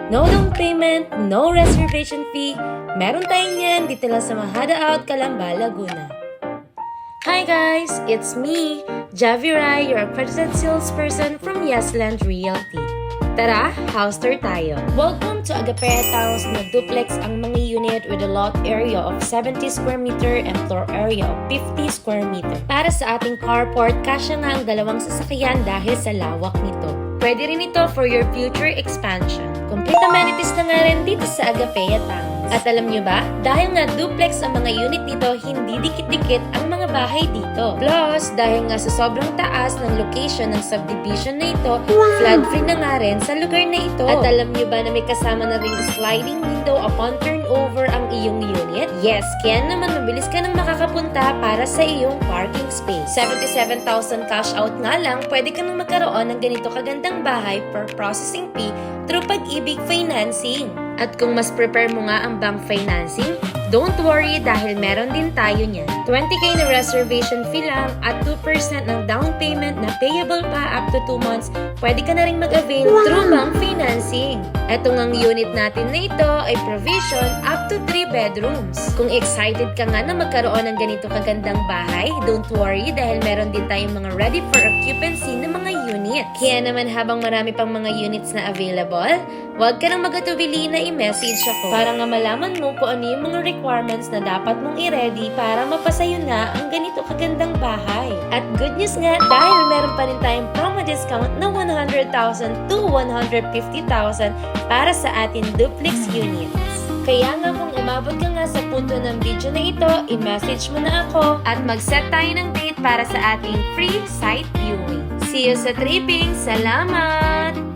No down payment, no reservation fee. Meron tayo niyan dito lang sa Mahada Out, Calamba, Laguna. Hi guys! It's me, Javi Rai, your accredited salesperson from Yesland Realty. Tara, house tour tayo. Welcome to Agapea Towns na duplex ang mga unit with a lot area of 70 square meter and floor area of 50 square meter. Para sa ating carport, kasya nga ang dalawang sasakyan dahil sa lawak nito. Pwede rin ito for your future expansion. Complete amenities na nga rin dito sa Agapea Towns. At alam nyo ba, dahil nga duplex ang mga unit dito, hindi dikit-dikit ang mga bahay dito. Plus, dahil nga sa sobrang taas ng location ng subdivision na ito, flood-free na nga rin sa lugar na ito. At alam nyo ba na may kasama na ring sliding window upon turnover ang iyong unit? Yes, kaya naman mabilis ka nang makakapunta para sa iyong parking space. 77,000 cash out nga lang, pwede ka nang magkaroon ng ganito kagandang bahay per processing fee through Pag-ibig Financing. At kung mas prepare mo nga ang bank financing, don't worry dahil meron din tayo niyan. 20k na reservation fee lang at 2% ng down payment na payable pa up to 2 months, pwede ka na rin mag-avail through bank financing. Etong ang unit natin na ito ay provision up to 3 bedrooms. Kung excited ka nga na magkaroon ng ganito kagandang bahay, don't worry dahil meron din tayong mga ready for occupancy na mga units. Kaya naman habang marami pang mga units na available, huwag ka nang magatubili na i-message ako para nga malaman mo kung ano yung mga requirements na dapat mong i-ready para mapasayo na ang ganito kagandang bahay. At good news nga dahil meron pa rin tayong promo discount na 100,000 to 150,000 para sa ating duplex units. Kaya nga kung umabot ka nga sa punto ng video na ito, i-message mo na ako at mag-set tayo ng date para sa ating free site viewing. See you sa tripping! Salamat!